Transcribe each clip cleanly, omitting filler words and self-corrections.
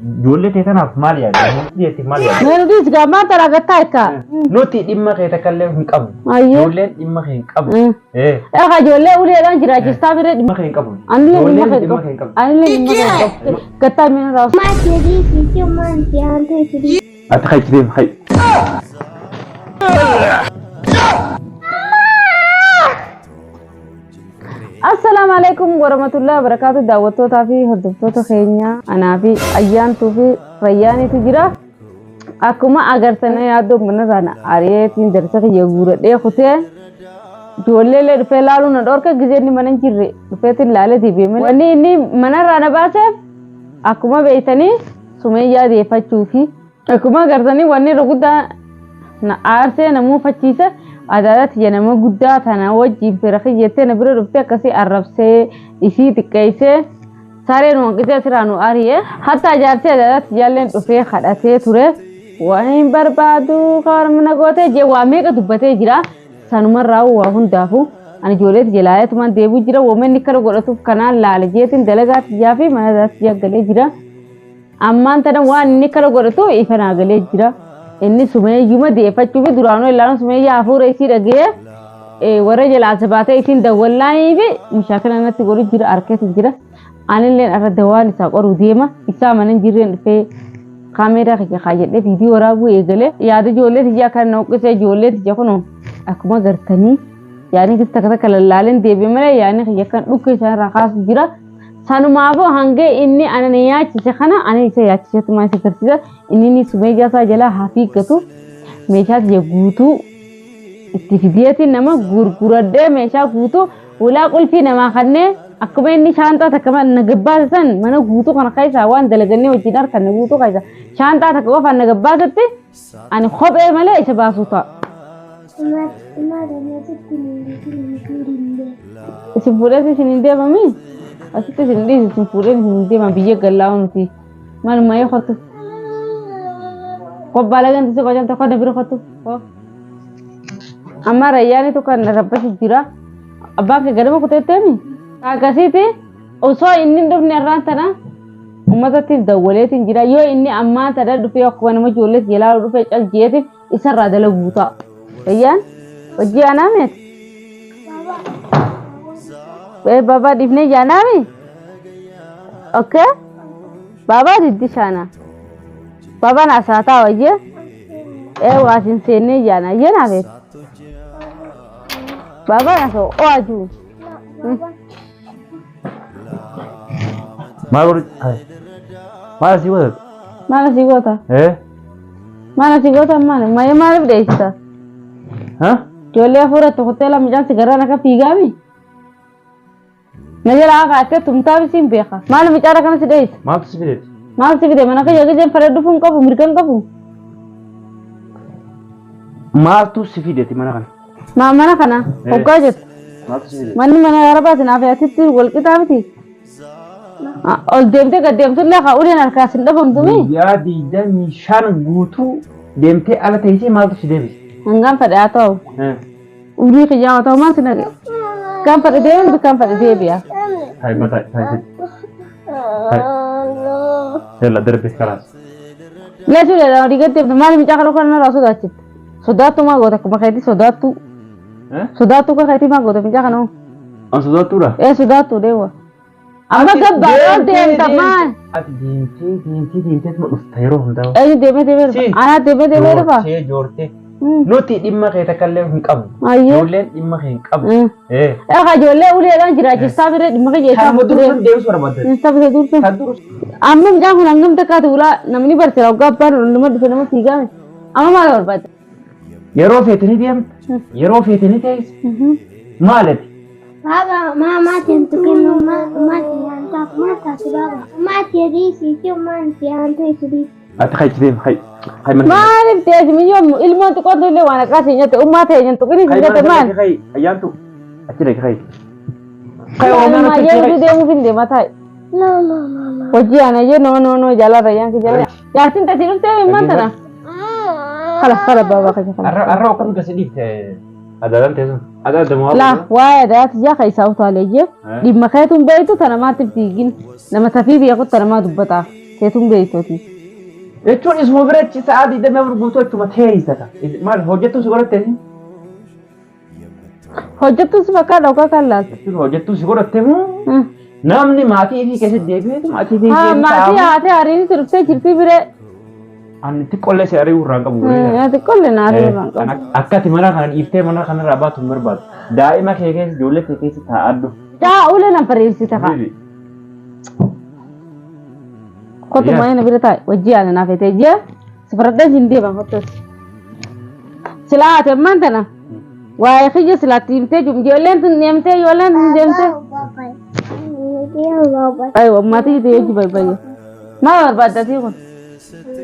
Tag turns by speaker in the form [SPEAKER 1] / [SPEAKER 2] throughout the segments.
[SPEAKER 1] جولة تناف ماليا جولة ماليا
[SPEAKER 2] نريد جماعة ترى قتايكا
[SPEAKER 1] نوتي إما يتكلم من قبل
[SPEAKER 2] أيه
[SPEAKER 1] جولة إما من قبل إيه
[SPEAKER 2] أخا جولة أولي أنا جرا جستابر
[SPEAKER 1] إما من قبل
[SPEAKER 2] أنا لي
[SPEAKER 1] جولة
[SPEAKER 2] إما
[SPEAKER 1] إما
[SPEAKER 2] خير
[SPEAKER 1] من قبل
[SPEAKER 2] أنا لي إما خير قتاي من راس
[SPEAKER 3] ما تدري في يوم ما أنت تدري
[SPEAKER 1] أتخيل كذي خي
[SPEAKER 2] السلام عليكم ورحمة الله وبركاته دعوتو تافي هردفتو تخينيا أنا في أيان توفي رياني تجرا أكما أغرسنا يادو من رانا أريتين درسك يغورة دي خوتي جولة لرفة لالو ندور ka gizeni manan jirre rufetin lale di bime wani inni mana rana basef akuma beitani sumayya de fachufi akuma garzani wani ruguda na arse namu fachisa adadat yanama gudda tana wajib firakhiyete na biro rufte kasi arabse isi tikayse sare no gise siranu ariye hatta jarse adadat yallen rufe khadate ture wani barbadu qarmna gote je wame ka dubbate jira sanuma rawu wa hundafu ani jolet jelayat man debu jira women nikar godatu kana lalajetin dalagat jafi manadat jagale jira amman tana wan nikar godatu ifana gale jira inni sumay yuma de fachu bi durano ilano sumay ya afure isi dage wara jela sabata itin dawallai bi mushakala nati goru jira arket jira anin len ara dawali sa qoru dema isa manan jiren fe kamera ke khayede video rabu egale yaade jolet ya kan no kese jolet jakono akuma gartani yani kista kata kalalalen debe male yani yakan dukke san rakhas jira sanu maafo hange inni ananiya chichana ani se yachi tuma se kartida inni sumeja sa jala haqiqatu meshat je gutu ittifidiyati nama gurgurade mesha gutu wala qulfi nama khanne akuma inni shanta takama nagabbatan mana gutu kana kaisa wan dalagani wajinar kana gutu kaisa shanta takwa fa nagabbatan ani khobe male isha basuta
[SPEAKER 3] ما دنيا تكلم
[SPEAKER 2] Simpure sininde mami asite sininde simpure sininde ma biye gallawun ti man may khatu ko balagan tise ko janta ko dabir khatu ko amara yani to kan rabbashi jira abba ke garma ko tetemi ka kasiti oso inni dum ne rantana ummata tif dawletin jira yo inni amma tada dufe ko ma jolet jela dufe cal jeti isarra dala buta ayan wajji anamet बाबा दिखने जाना भी ओके बाबा दिद्दी शाना बाबा ना साता हो ये वासिन से नहीं जाना ये ना फिर बाबा ना सो ओ आजू
[SPEAKER 1] माला
[SPEAKER 2] सीखो था माने मैं मारे भी देखता
[SPEAKER 1] हाँ
[SPEAKER 2] जो ले पूरा तो होटल में जान से घर आना का पीगा भी नजर आ गए तुम ता भी सिम बेखा माल बिचारा कने से देस माल से भी दे मना का जगह जन फरेड फुन का अमेरिकन का फुन
[SPEAKER 1] माल तू सिफी देती मना kan
[SPEAKER 2] mana kana hogajet
[SPEAKER 1] माल तू Sify
[SPEAKER 2] man mana araba na fa titir gol kita biti ol demte ga demte la ka uri na ka sin da bam tumi
[SPEAKER 1] ya di dan shan gutu demte ala taisi maal tu sidebi
[SPEAKER 2] ngam pada to uri ke jawa to man sin kan pada dem kan pada dia
[SPEAKER 1] hai mata hai yalla darbe khalas
[SPEAKER 2] la sudah dah diganti mal mi cakap kan rasul dacit sodatu ma goda kuma kaiti sodatu sodatu ka kaiti ma goda mi cakap no
[SPEAKER 1] sodatu dah
[SPEAKER 2] sodatu dewa amma ka baral dem taman
[SPEAKER 1] dinti tu ustairo hundau
[SPEAKER 2] deme ana deme fa
[SPEAKER 1] che jorte nuti dimma ke takallam hin qab
[SPEAKER 2] ayyo
[SPEAKER 1] jolen dimma hin qab
[SPEAKER 2] ka jolle uli lan jira ci sabire dimma ke jeta
[SPEAKER 1] mudur dew sura badal
[SPEAKER 2] sabire dur
[SPEAKER 1] sadur
[SPEAKER 2] amma jam hangam taka tula namni bartira gabbar numad fenama tiga amma ma war bat
[SPEAKER 1] yero fetini diam yero fetini tais malet
[SPEAKER 3] بابا ما تنتقل ما تاسي بابا ما تدري في يوم ما أنت تدري
[SPEAKER 1] أتخيل كذي خي من
[SPEAKER 2] ما نبتي أجمع يوم إلما تقعد لي وأنا كاسي نت أمها تيجي تقولي كذا تمان
[SPEAKER 1] خي أيام تو أتري خي
[SPEAKER 2] خي وما يجي ده ممكن ده ما تاي
[SPEAKER 3] لا
[SPEAKER 2] وجي أنا يجي نو جالا ريان كجالا ياسين تسيرك تيجي ما تنا خلاص بابا خلاص
[SPEAKER 1] أرى وكم كسيدي ada dan tesu ada demo
[SPEAKER 2] لا واي ده تجا خي ساوت عليه دي مخيتهم بيتو تنا ما تبتيجين لما تفي بياخد تنا ما دبتا Keetuun beeytooti.
[SPEAKER 1] Jechuun isuma biratti sa'aa 24 guutuu achuma teessata. Maal hojjettu si godhatte?
[SPEAKER 2] Hojjettus bakka dhooqa kan laatu.
[SPEAKER 1] Jechuun hojjettu si godhatte moo? Namni maatii fi keessatti deebi'eetu maatii fi
[SPEAKER 2] Haa maatii haatee hariin turtee jirti biree.
[SPEAKER 1] Ani xiqqoollee si ari'uu irraan qabu.
[SPEAKER 2] Xiqqoollee na ari'uu irraan qabu.
[SPEAKER 1] Akkati mana kana dhiiftee mana kanarraa baatu hin barbaadu. Daa'ima kee keessa ijoollee kee keessa taa'adhu.
[SPEAKER 2] Ulee na bareessita kaa. Kottu mana bira taa'e wajji yaala naaf ta'e jee sifaradhaan hin deeman kottus. Silaa haate ammaan tana waa'ee kiyya silaatti himtee ijoolleen tun deemtee ijoolleen tun deemtee. Ayiwa maatii ta'e wajji baybayya. Maal barbaaddatii kun?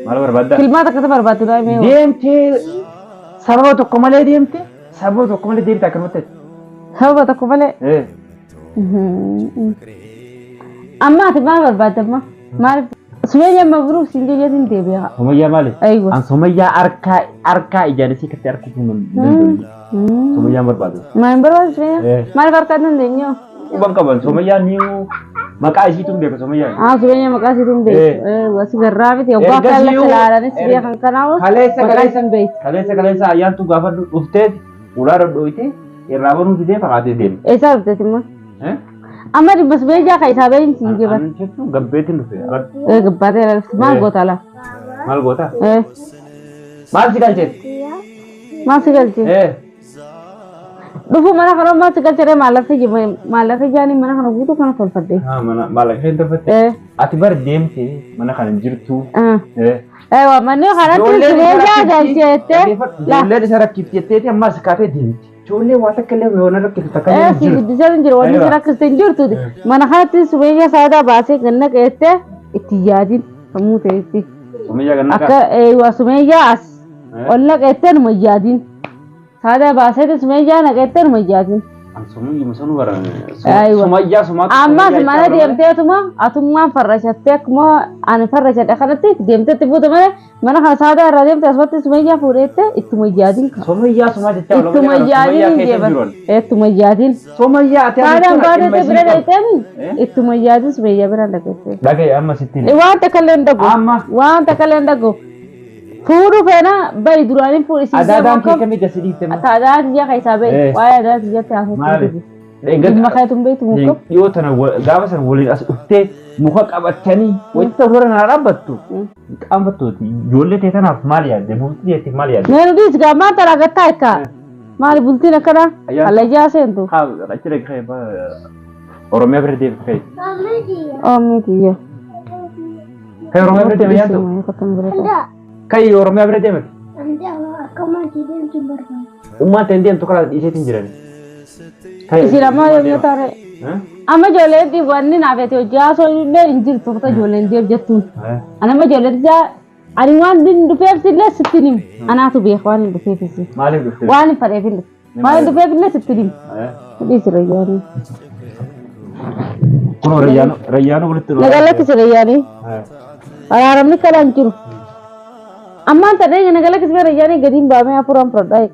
[SPEAKER 1] Maal barbaadda?
[SPEAKER 2] Filmaata akkasa barbaaddu daa'imee.
[SPEAKER 1] Deemtee sababa tokko malee deemte sababa tokko malee deemte akkanumatti.
[SPEAKER 2] Sababa tokko malee. Amma ati maal barbaadamma? Maal Sumayyaa mabruuk siin jeetiin deebi'a.
[SPEAKER 1] Sumayyaa maali?
[SPEAKER 2] Ayiwa.
[SPEAKER 1] An Sumayyaa harkaa ijaanisii katti harkuun danda'u. Sumayyaa barbaadu.
[SPEAKER 2] Maal barbaadu Sumayyaa? Maal barbaadu dandeenyu?
[SPEAKER 1] Quban qaban Sumayyaa ni maqaa isiituun beeku Sumayyaa.
[SPEAKER 2] Sumayyaa maqaa isiituun beeku. Wasi garraa miti yookaan kan lafa ilaalanis beekan kanaawu.
[SPEAKER 1] Kaleessa ayyaantu gaafa dhuftee ulaa dhodhooyte irraa baruu fidee fagaatee deema.
[SPEAKER 2] Eessaa dhufteeti immoo? Amma dhibba Sumayyaa kan isaa bahin siin jiban.
[SPEAKER 1] Jechuun gabbeetiin dhufe.
[SPEAKER 2] Gabbaatee laalatti maal goota laa?
[SPEAKER 1] Maal goota? Maal si galcheetti?
[SPEAKER 2] Maal si galchee? Dhufu mana kana maal si galchee maallaqa jaanii mana kana guutuu kana tolfadde.
[SPEAKER 1] Maallaqa hin tolfatte? Ati bar deemte mana kana jirtu.
[SPEAKER 2] Manni kanatti Sumayyaa galcheette.
[SPEAKER 1] Ijoolleen isa rakkifteetti ammas kaatee deemti. Ijoollee waa takka illee yoo rakkiftu takka illee
[SPEAKER 2] si guddisaan jiru wanni si rakkiste hin jirtu. Mana kanatti Sumayyaa saadaa baasee ganna qeettee itti yaadin sammuu ta'etti.
[SPEAKER 1] Sumayyaa ganna
[SPEAKER 2] akka Sumayyaa as olla qeettee numa yaadin. Saadaa baasee Sumayyaa naqeettee numa yaadin. Ammas mana deemteetuma atummaan farrashattee akkuma ani farrashadhe kanatti deemteetti fuute malee mana kana saadaa irraa deemte asumatti Sumayyaa fuudheette ittuma yaadin. Ittuma yaadin hin jeeban. Ittuma yaadin. Saadaan baadhete bira dheeteemi ittuma yaadin Sumayyaa bira dhaqeette.
[SPEAKER 1] Dhagee amma sittiin.
[SPEAKER 2] Waan takka illee hin dhagu. Waan takka illee hin dhagu. Fuudhu feena bayi duraanii fuudhisiisee
[SPEAKER 1] Adaadaan kee kamii gasi dhiifte maa?
[SPEAKER 2] Adaadaan tiyya keessaa bayi waa'ee adaadaan tiyyatti haasoftuu. Dhimma keetuun beektu muka.
[SPEAKER 1] Dhiyoo tana gaafa sana waliin as dhuftee muka qabatanii wanta hora naa dhaabbattu. Qaamfattooti ijoollee ta'e tanaaf maal yaadde? Bultii jettee maal yaadde?
[SPEAKER 2] Mee nuti gaamaa taraa gattaa ekkaa. Maali bultiin akkana? Allayyaa seentu.
[SPEAKER 1] Achi dhaqee Oromiyaa bira deebiin ka'e.
[SPEAKER 2] Oomni tiyya.
[SPEAKER 1] Ka'e Oromiyaa bira deebiin yaaddu? Ka'e Oromiyaa bira deebiin? Ummaan ta'e deemtu karaa dhiiseetiin jirani.
[SPEAKER 2] Isin amma yommuu taare. Amma ijoolleen wanni naafete hojii haasoo illee hin jirtu tokko ijoolleen deem jettuun. Anama ijoolleen ijaa ani waan dhufeef illee sittiin himu. Anaatu beeku waan hin dhufeefis.
[SPEAKER 1] Maaliif dhufte?
[SPEAKER 2] Waan hin fadheef illee. Waan hin dhufeef illee sittiin himu. Dhiisi rayyaanii.
[SPEAKER 1] Kunoo rayyaanuu walitti
[SPEAKER 2] dhufa. Nagalakkisi rayyaanii. Araaramni kalaan jiru. Ammaan ta'ee nagalakkisi rayyaanii gadiin baamee afuraan fudhadhaa.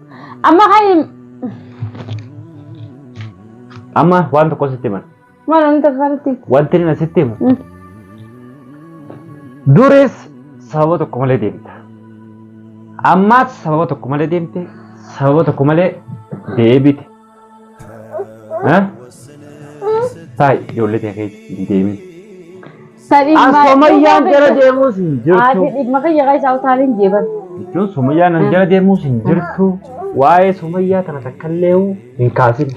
[SPEAKER 2] Amma kan
[SPEAKER 1] Amma waan tokko sitti himan.
[SPEAKER 2] Maal wanti tokko kanatti?
[SPEAKER 1] Wanti inni sitti himu. Duris sababa tokko malee deemta. Ammaas sababa tokko malee deemte, sababa tokko malee deebite. Taa'e ijoollee ta'e keessa hin deemin. Sumayyaan jala deemuus hin jirtu.
[SPEAKER 2] Dhimma kiyya kan isaa utaaleen jeeban.
[SPEAKER 1] Jechuun Sumayyaan jala deemuus hin jirtu. Waa'ee Sumayyaa kana takka illee hin kaasin.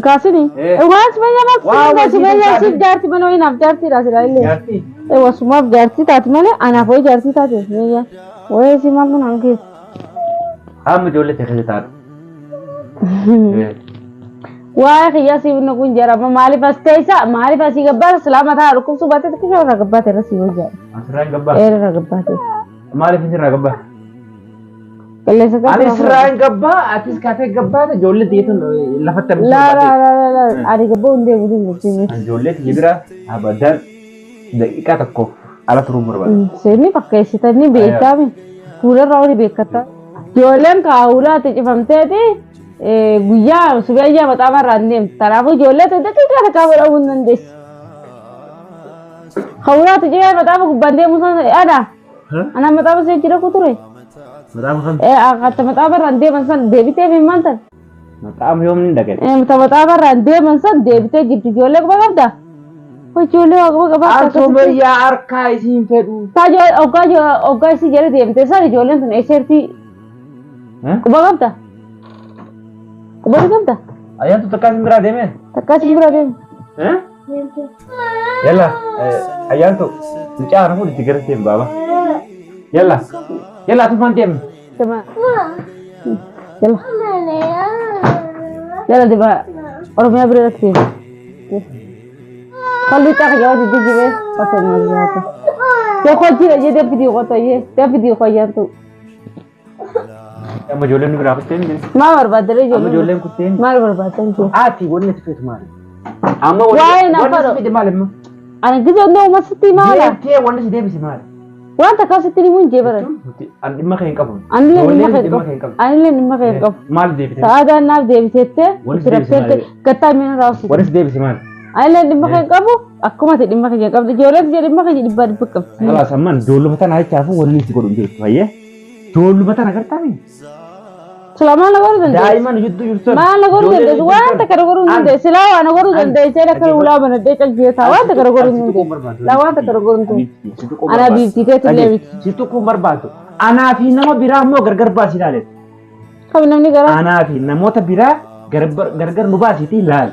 [SPEAKER 2] Kasini. Waan Sumayyaa Sumayyaa siif jaarti mana wayii naaf jaartiidha silaa illee. Wasumaaf jaartii taati malee anaaf wayii jaartii taate Sumayyaa. Wayii si maal naan keessa.
[SPEAKER 1] Amma ijoollee ta'e keessa taa'u.
[SPEAKER 2] Waa'ee kiyya siif nu kun jarama maaliif as teessa maaliif asii gabbaata silaa mataa dhukkubsuu baatee xiqqoo irraa gabbaate irra sii hojjaa.
[SPEAKER 1] Asirraan gabbaate.
[SPEAKER 2] Irraa gabbaate.
[SPEAKER 1] Maaliif irraa gabbaate?
[SPEAKER 2] Ani
[SPEAKER 1] Israa'el gabbaa atis kaatee gabbaate ijoollee dhiyeetuun lafatti
[SPEAKER 2] arginu. La ani gabbaa hundee butuun gurgurtii.
[SPEAKER 1] Ijoollee tiyya bira abadan daqiiqaa tokkoof ala turuu barbaada.
[SPEAKER 2] Seenni fakkeessitanii beektaami fuularraa wali beekkataa. Ijoolleen kaawulaatti cifamteeti guyyaa Sumayyaa maxaafa irraa deemti. Kanaafuu ijoollee daqiiqaa takkaa godhamuu hin dandeessi. Khawraat jee mataaba gubbandee musan ada. Ana mataaba see jira kuture.
[SPEAKER 1] Mataaba kan.
[SPEAKER 2] Akka mataaba randee mansan deebitee fi mantan.
[SPEAKER 1] Mataaba yoom ni dhageen.
[SPEAKER 2] Mataaba randee mansan deebitee jirti ijoollee quba qabda. Ijoollee quba qabaa.
[SPEAKER 1] Arsoomeyyaa harkaa isiin fedhu.
[SPEAKER 2] Taajoo oggaa isii jala deemtee san ijoolleen tun eesseertii quba qabda. Quba qabda.
[SPEAKER 1] Ayyaantu takkaa sin biraa deemee?
[SPEAKER 2] Takkaa sin biraa deeme.
[SPEAKER 1] Yalla ayyaantu mucaa kana fuudhi itti gara deemu baaba. Yalla atumaan deemu. Yalla dibaa Oromiyaa bira irratti deemu. Kalli caka jawab di jibe pakai mazat. Dia kau je dia video kau tu ye, dia video kau yang tu. Kamu jualan ni berapa sen?
[SPEAKER 2] Mawar badre jualan.
[SPEAKER 1] Kamu jualan kutin?
[SPEAKER 2] Mawar berbatan tu.
[SPEAKER 1] Ati boleh tu fit mal. Amma
[SPEAKER 2] Why nak
[SPEAKER 1] boleh fit mal emma.
[SPEAKER 2] Anak kita no mesti mawar.
[SPEAKER 1] Dia boleh si dia bisa mal.
[SPEAKER 2] Wan tak kau sendiri pun je beran.
[SPEAKER 1] Andi mah kain kamu.
[SPEAKER 2] Andi ni mah kain kau.
[SPEAKER 1] Mal dia bisa.
[SPEAKER 2] Saada nak dia bisa te. Kata mina rasa.
[SPEAKER 1] Boleh si dia bisa mal.
[SPEAKER 2] Aile di mah kain kamu. Aku masih di mah kain kamu. Jualan jadi mah kain di bar bekam.
[SPEAKER 1] Kalau saman dulu mata naik cafu boleh si kodum tu. Ayah. Dulu mata nak kerta ni.
[SPEAKER 2] Selama lagu tu.
[SPEAKER 1] Daiman yutu yutu.
[SPEAKER 2] Mana lagu tu? Wan tak kerja guru tu. Selama lagu tu. Saya nak kerja ulah mana. Dia cakap dia tahu tak kerja guru tu. Lawan tak kerja guru tu. Anak bibi kita tu dia.
[SPEAKER 1] Situ kumbar batu. Anak fi nama birah mo gargar basi dalet.
[SPEAKER 2] Kami namni gara.
[SPEAKER 1] Anak fi nama ta birah gargar nubasi ti lal.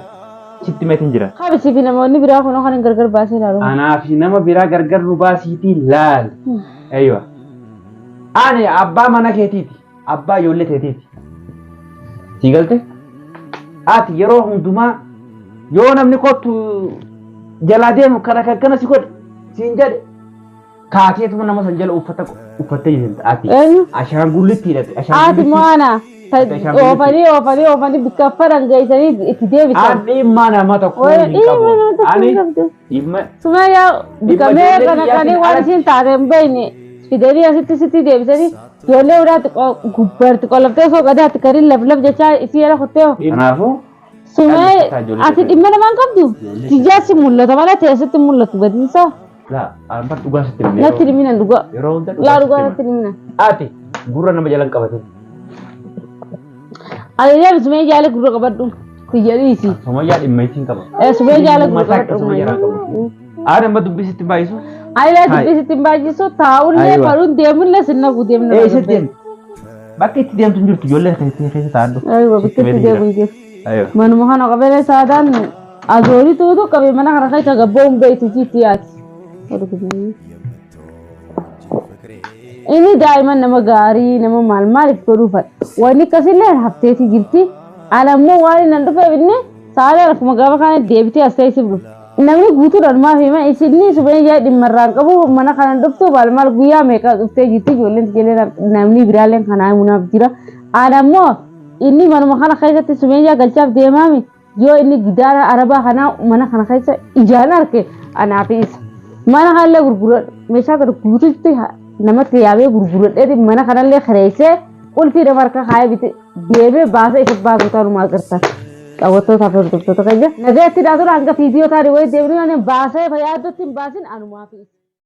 [SPEAKER 1] Situ metin jira.
[SPEAKER 2] Kami si fi nama ni birah kono kan gargar basi lalu.
[SPEAKER 1] Anak fi nama birah gargar nubasi ti lal. Aywa. Ane abba mana ketiti. Abba yolle ketiti. Sigalte? Ati yeroo hundumaa yoo namni kottu jalaa deemu kana si godhe siin jedhe kaakeetuma nama san jala uffattee jirti ati ashaangullitti hidhate
[SPEAKER 2] ati maana oofanii bikka faran geessanii itti deebisan
[SPEAKER 1] ani dhimma nama tokko hin qabu ani dhimma
[SPEAKER 2] sumayyaa bikamee kana kanii waan isiin taate hin beekne fidanii asitti deebisanii ijoollee uraatti gubbarti qolaftee soo gadaatti kariin laf jechaa isii ala kuttee
[SPEAKER 1] kanaafuu
[SPEAKER 2] sumee ati dhimma namaan qabdu tijjaasi mul'ata malee teessitti mul'atu gadiinsaa
[SPEAKER 1] laa amma dhugaa sitti himne
[SPEAKER 2] natti dhiminan dhugaa
[SPEAKER 1] yeroo hunda
[SPEAKER 2] laa dhugaa natti dhiminan
[SPEAKER 1] ati gurra nama jalan qabate
[SPEAKER 2] ati deebi sumee jaala gurra qabadhu kuyyadiisi
[SPEAKER 1] sumayyaa dhimma isin qaba
[SPEAKER 2] sumee jaala gurra qabadhu
[SPEAKER 1] Ada mbak dubbisitti baayisu.
[SPEAKER 2] Ayla dubbisitti baayisu taa'ullee faruun deemullee sinna guuteemna.
[SPEAKER 1] Isa deem. Bakka itti deemtu hin jirtu ijoollee keessa taa'adhu.
[SPEAKER 2] Aywa bakka itti deemu jiru. Manuma kana qabee saadaan azoori tuutu qabee mana kana keessa gabboon beektu jiitti yaati. Inni daa'iman nama gaarii nama maaliif godhuufadha. Wanni akkasillee hafteetii jirti. Anammoo waan nan dhufeef inni saadaan akkuma gaafa kana deebitee as ta'isiif dhufu. Namni guutuudhaan maaf hima isinni subee yaa dhimmarraan qabu mana kana dhuftu maal guyyaa meeqa dhuftee jirti ijoolleen tijeelee namni biraalleen kanaa himunaaf jira. Anammoo inni manuma kana keessatti subee yaa galchaaf deemaami yoo inni gidaara arabaa kanaa mana kana keessa ijaan arge anaaf isa. Mana kanallee gurguradhu meeshaa kana guututti namatti yaabee gurguradhee mana kanallee kareessee qulfii nama harka kaayee bitee deebee baasee isa baasuu ta'uu agartan. Awwattootaaf hordoftoota keenya nagayatti dhaatuudha hanga fiidiyoo taa'anii wayii deemnee baasee fayyaadutti hin baasin anumaaf.